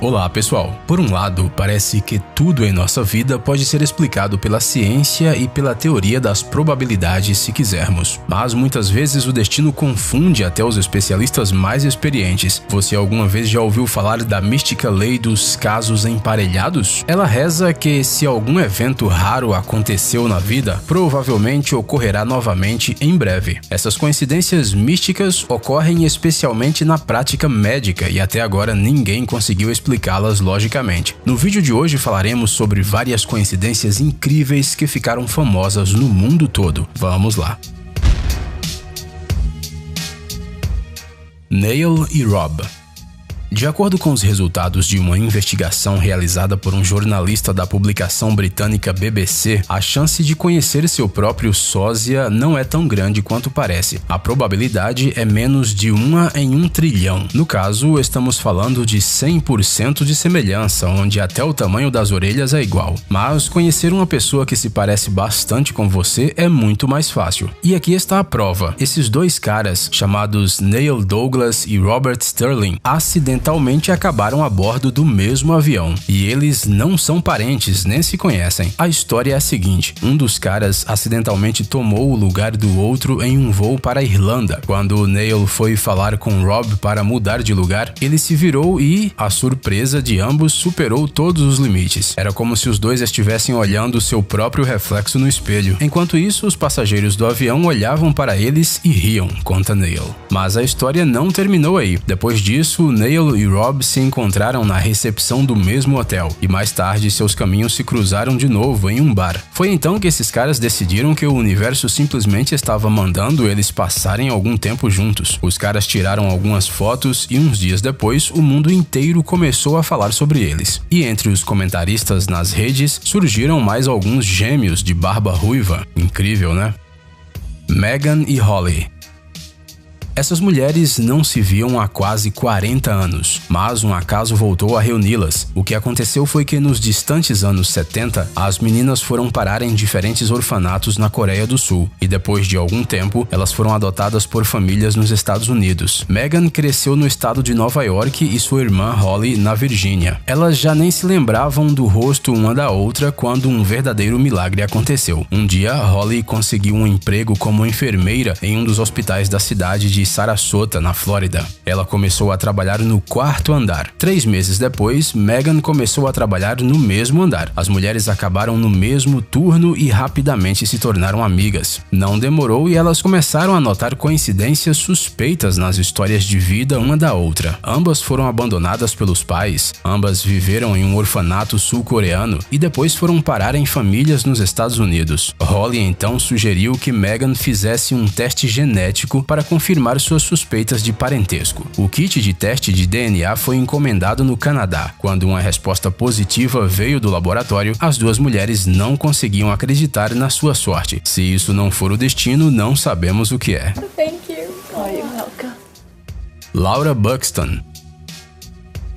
Olá pessoal, por um lado, parece que tudo em nossa vida pode ser explicado pela ciência e pela teoria das probabilidades se quisermos, mas muitas vezes o destino confunde até os especialistas mais experientes. Você alguma vez já ouviu falar da mística lei dos casos emparelhados? Ela reza que se algum evento raro aconteceu na vida, provavelmente ocorrerá novamente em breve. Essas coincidências místicas ocorrem especialmente na prática médica e até agora ninguém conseguiu explicá-las logicamente. No vídeo de hoje falaremos sobre várias coincidências incríveis que ficaram famosas no mundo todo. Vamos lá! Neil e Rob. De acordo com os resultados de uma investigação realizada por um jornalista da publicação britânica BBC, a chance de conhecer seu próprio sósia não é tão grande quanto parece. A probabilidade é menos de 1 em 1 trilhão. No caso, estamos falando de 100% de semelhança, onde até o tamanho das orelhas é igual. Mas conhecer uma pessoa que se parece bastante com você é muito mais fácil. E aqui está a prova. Esses dois caras, chamados Neil Douglas e Robert Sterling, acidentalmente acabaram a bordo do mesmo avião. E eles não são parentes, nem se conhecem. A história é a seguinte: um dos caras acidentalmente tomou o lugar do outro em um voo para a Irlanda. Quando Neil foi falar com Rob para mudar de lugar, ele se virou e, a surpresa de ambos superou todos os limites. Era como se os dois estivessem olhando seu próprio reflexo no espelho. Enquanto isso, os passageiros do avião olhavam para eles e riam, conta Neil. Mas a história não terminou aí. Depois disso, Neil e Rob se encontraram na recepção do mesmo hotel e mais tarde seus caminhos se cruzaram de novo em um bar. Foi então que esses caras decidiram que o universo simplesmente estava mandando eles passarem algum tempo juntos. Os caras tiraram algumas fotos e uns dias depois o mundo inteiro começou a falar sobre eles. E entre os comentaristas nas redes surgiram mais alguns gêmeos de barba ruiva. Incrível, né? Meghan e Holly. Essas mulheres não se viam há quase 40 anos, mas um acaso voltou a reuni-las. O que aconteceu foi que nos distantes anos 70, as meninas foram parar em diferentes orfanatos na Coreia do Sul, e depois de algum tempo, elas foram adotadas por famílias nos Estados Unidos. Meghan cresceu no estado de Nova York e sua irmã Holly na Virgínia. Elas já nem se lembravam do rosto uma da outra quando um verdadeiro milagre aconteceu. Um dia, Holly conseguiu um emprego como enfermeira em um dos hospitais da cidade de Sarasota, na Flórida. Ela começou a trabalhar no 4º andar. 3 meses depois, Meghan começou a trabalhar no mesmo andar. As mulheres acabaram no mesmo turno e rapidamente se tornaram amigas. Não demorou e elas começaram a notar coincidências suspeitas nas histórias de vida uma da outra. Ambas foram abandonadas pelos pais, ambas viveram em um orfanato sul-coreano e depois foram parar em famílias nos Estados Unidos. Holly então sugeriu que Meghan fizesse um teste genético para confirmar suas suspeitas de parentesco. O kit de teste de DNA foi encomendado no Canadá. Quando uma resposta positiva veio do laboratório, as duas mulheres não conseguiam acreditar na sua sorte. Se isso não for o destino, não sabemos o que é. Thank you. Oh, you're welcome. Laura Buxton.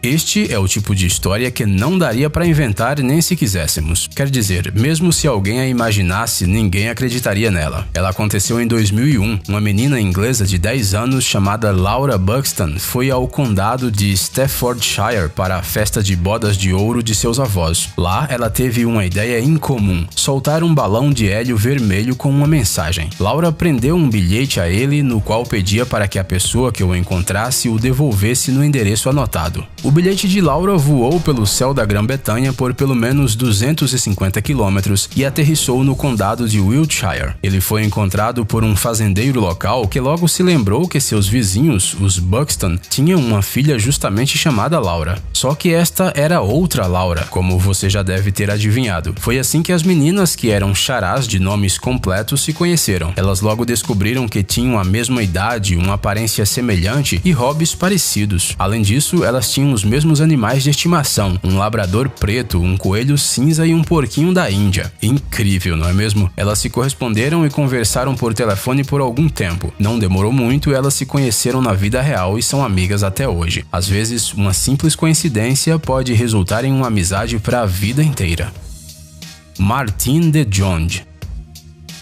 Este é o tipo de história que não daria para inventar nem se quiséssemos. Quer dizer, mesmo se alguém a imaginasse, ninguém acreditaria nela. Ela aconteceu em 2001. Uma menina inglesa de 10 anos chamada Laura Buxton foi ao condado de Staffordshire para a festa de bodas de ouro de seus avós. Lá, ela teve uma ideia incomum: soltar um balão de hélio vermelho com uma mensagem. Laura prendeu um bilhete a ele no qual pedia para que a pessoa que o encontrasse o devolvesse no endereço anotado. O bilhete de Laura voou pelo céu da Grã-Bretanha por pelo menos 250 quilômetros e aterrissou no condado de Wiltshire. Ele foi encontrado por um fazendeiro local que logo se lembrou que seus vizinhos, os Buxton, tinham uma filha justamente chamada Laura. Só que esta era outra Laura, como você já deve ter adivinhado. Foi assim que as meninas, que eram charás de nomes completos, se conheceram. Elas logo descobriram que tinham a mesma idade, uma aparência semelhante e hobbies parecidos. Além disso, elas tinham os mesmos animais de estimação: um labrador preto, um coelho cinza e um porquinho da Índia. Incrível, não é mesmo? Elas se corresponderam e conversaram por telefone por algum tempo. Não demorou muito, elas se conheceram na vida real e são amigas até hoje. Às vezes, uma simples coincidência pode resultar em uma amizade para a vida inteira. Martine de Jonge.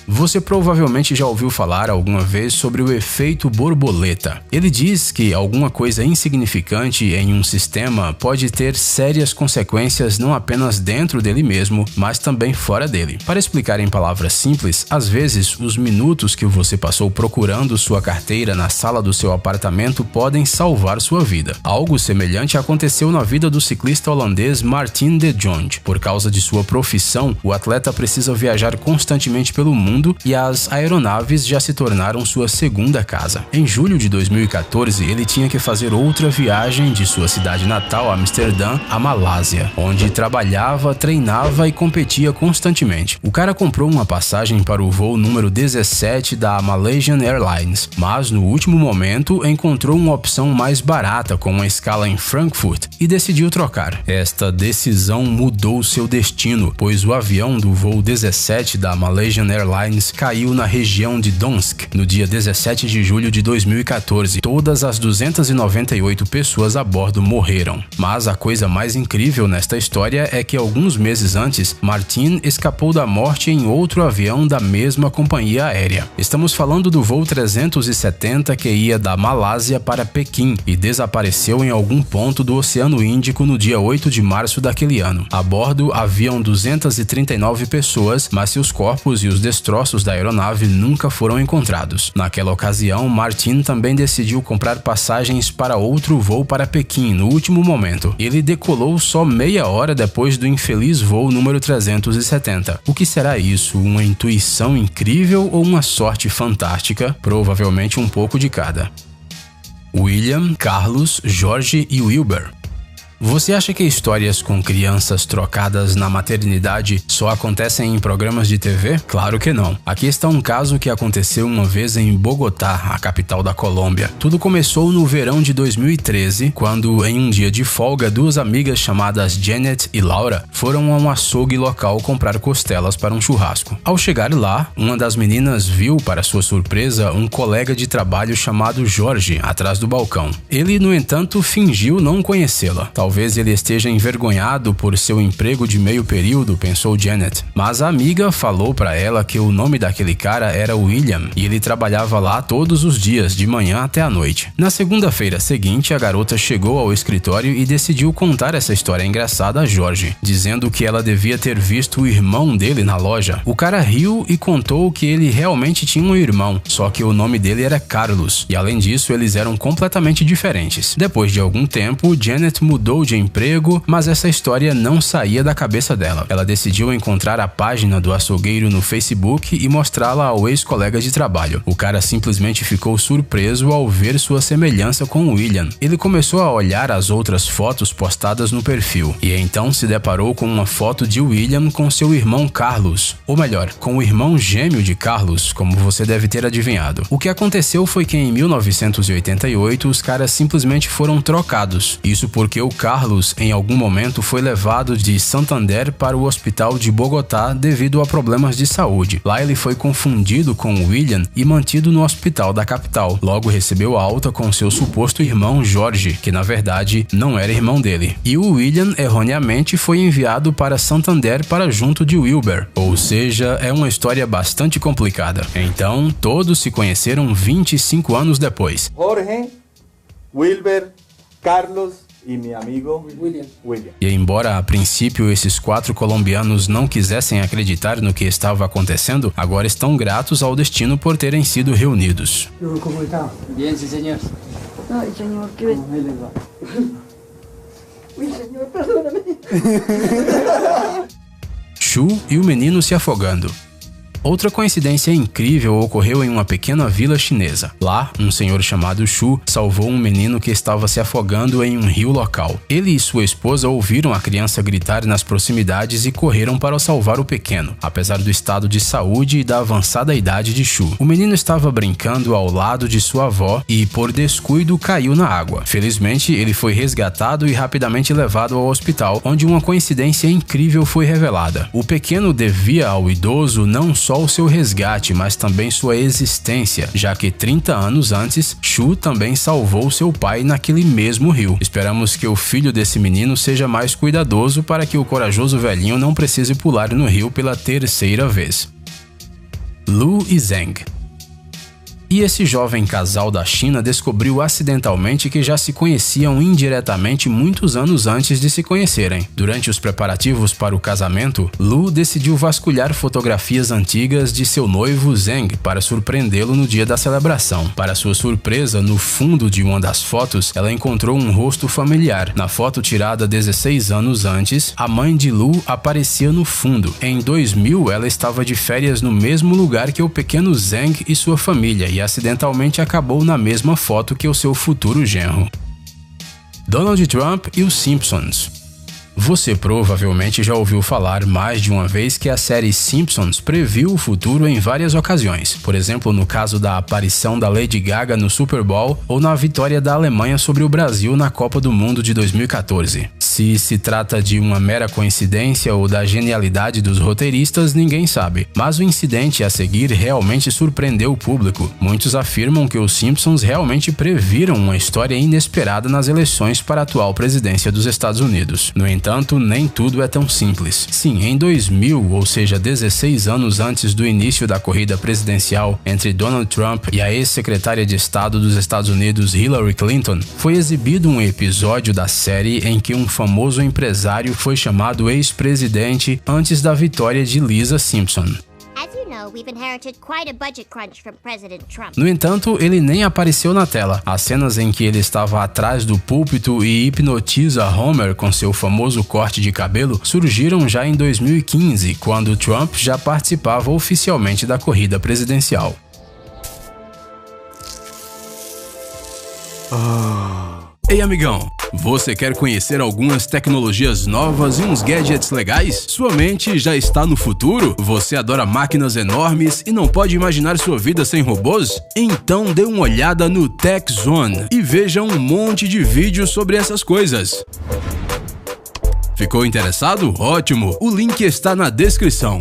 Você provavelmente já ouviu falar alguma vez sobre o efeito borboleta. Ele diz que alguma coisa insignificante em um sistema pode ter sérias consequências não apenas dentro dele mesmo, mas também fora dele. Para explicar em palavras simples, às vezes os minutos que você passou procurando sua carteira na sala do seu apartamento podem salvar sua vida. Algo semelhante aconteceu na vida do ciclista holandês Martin de Jonge. Por causa de sua profissão, o atleta precisa viajar constantemente pelo mundo e as aeronaves já se tornaram sua segunda casa. Em julho de 2014, ele tinha que fazer outra viagem de sua cidade natal, Amsterdã, à Malásia, onde trabalhava, treinava e competia constantemente. O cara comprou uma passagem para o voo número 17 da Malaysian Airlines, mas no último momento encontrou uma opção mais barata com uma escala em Frankfurt e decidiu trocar. Esta decisão mudou seu destino, pois o avião do voo 17 da Malaysian Airlines caiu na região de Donetsk no dia 17 de julho de 2014. Todas as 298 pessoas a bordo morreram. Mas a coisa mais incrível nesta história é que alguns meses antes, Martin escapou da morte em outro avião da mesma companhia aérea. Estamos falando do voo 370 que ia da Malásia para Pequim e desapareceu em algum ponto do Oceano Índico no dia 8 de março daquele ano. A bordo haviam 239 pessoas, mas seus corpos e os destroços da aeronave nunca foram encontrados. Naquela ocasião, Martin também decidiu comprar passagens para outro voo para Pequim no último momento. Ele decolou só meia hora depois do infeliz voo número 370. O que será isso? Uma intuição incrível ou uma sorte fantástica? Provavelmente um pouco de cada. William, Carlos, Jorge e Wilber. Você acha que histórias com crianças trocadas na maternidade só acontecem em programas de TV? Claro que não. Aqui está um caso que aconteceu uma vez em Bogotá, a capital da Colômbia. Tudo começou no verão de 2013, quando em um dia de folga, duas amigas chamadas Janet e Laura foram a um açougue local comprar costelas para um churrasco. Ao chegar lá, uma das meninas viu, para sua surpresa, um colega de trabalho chamado Jorge atrás do balcão. Ele, no entanto, fingiu não conhecê-la. Talvez ele esteja envergonhado por seu emprego de meio período, pensou Janet. Mas a amiga falou para ela que o nome daquele cara era William e ele trabalhava lá todos os dias, de manhã até à noite. Na segunda-feira seguinte, a garota chegou ao escritório e decidiu contar essa história engraçada a Jorge, dizendo que ela devia ter visto o irmão dele na loja. O cara riu e contou que ele realmente tinha um irmão, só que o nome dele era Carlos, e além disso eles eram completamente diferentes. Depois de algum tempo, Janet mudou de emprego, mas essa história não saía da cabeça dela. Ela decidiu encontrar a página do açougueiro no Facebook e mostrá-la ao ex-colega de trabalho. O cara simplesmente ficou surpreso ao ver sua semelhança com William. Ele começou a olhar as outras fotos postadas no perfil e então se deparou com uma foto de William com seu irmão Carlos, ou melhor, com o irmão gêmeo de Carlos, como você deve ter adivinhado. O que aconteceu foi que em 1988 os caras simplesmente foram trocados. Isso porque o Carlos, em algum momento, foi levado de Santander para o hospital de Bogotá devido a problemas de saúde. Lá ele foi confundido com William e mantido no hospital da capital. Logo recebeu alta com seu suposto irmão Jorge, que na verdade não era irmão dele. E o William, erroneamente, foi enviado para Santander para junto de Wilber. Ou seja, é uma história bastante complicada. Então, todos se conheceram 25 anos depois. Jorge, Wilber, Carlos e meu amigo William. E embora a princípio esses 4 colombianos não quisessem acreditar no que estava acontecendo, agora estão gratos ao destino por terem sido reunidos. Como está? Bien, sí, señor. Ay, señor, ¿qué ves? Ahí les va. Uy, señor, perdóname. Shu e o menino se afogando. Outra coincidência incrível ocorreu em uma pequena vila chinesa. Lá, um senhor chamado Shu salvou um menino que estava se afogando em um rio local. Ele e sua esposa ouviram a criança gritar nas proximidades e correram para salvar o pequeno, apesar do estado de saúde e da avançada idade de Shu. O menino estava brincando ao lado de sua avó e, por descuido, caiu na água. Felizmente, ele foi resgatado e rapidamente levado ao hospital, onde uma coincidência incrível foi revelada. O pequeno devia ao idoso não só o seu resgate, mas também sua existência, já que 30 anos antes, Shu também salvou seu pai naquele mesmo rio. Esperamos que o filho desse menino seja mais cuidadoso para que o corajoso velhinho não precise pular no rio pela terceira vez. Lu e Zheng. E esse jovem casal da China descobriu acidentalmente que já se conheciam indiretamente muitos anos antes de se conhecerem. Durante os preparativos para o casamento, Lu decidiu vasculhar fotografias antigas de seu noivo Zheng para surpreendê-lo no dia da celebração. Para sua surpresa, no fundo de uma das fotos, ela encontrou um rosto familiar. Na foto tirada 16 anos antes, a mãe de Lu aparecia no fundo. Em 2000, ela estava de férias no mesmo lugar que o pequeno Zheng e sua família, e acidentalmente acabou na mesma foto que o seu futuro genro. Donald Trump e os Simpsons. Você provavelmente já ouviu falar mais de uma vez que a série Simpsons previu o futuro em várias ocasiões, por exemplo, no caso da aparição da Lady Gaga no Super Bowl ou na vitória da Alemanha sobre o Brasil na Copa do Mundo de 2014. Se se trata de uma mera coincidência ou da genialidade dos roteiristas, ninguém sabe, mas o incidente a seguir realmente surpreendeu o público. Muitos afirmam que os Simpsons realmente previram uma história inesperada nas eleições para a atual presidência dos Estados Unidos. No entanto, nem tudo é tão simples. Sim, em 2000, ou seja, 16 anos antes do início da corrida presidencial entre Donald Trump e a ex-secretária de Estado dos Estados Unidos Hillary Clinton, foi exibido um episódio da série em que um famoso empresário foi chamado ex-presidente antes da vitória de Lisa Simpson. No entanto, ele nem apareceu na tela. As cenas em que ele estava atrás do púlpito e hipnotiza Homer com seu famoso corte de cabelo surgiram já em 2015, quando Trump já participava oficialmente da corrida presidencial. Ei, amigão, você quer conhecer algumas tecnologias novas e uns gadgets legais? Sua mente já está no futuro? Você adora máquinas enormes e não pode imaginar sua vida sem robôs? Então dê uma olhada no Tech Zone e veja um monte de vídeos sobre essas coisas. Ficou interessado? Ótimo! O link está na descrição.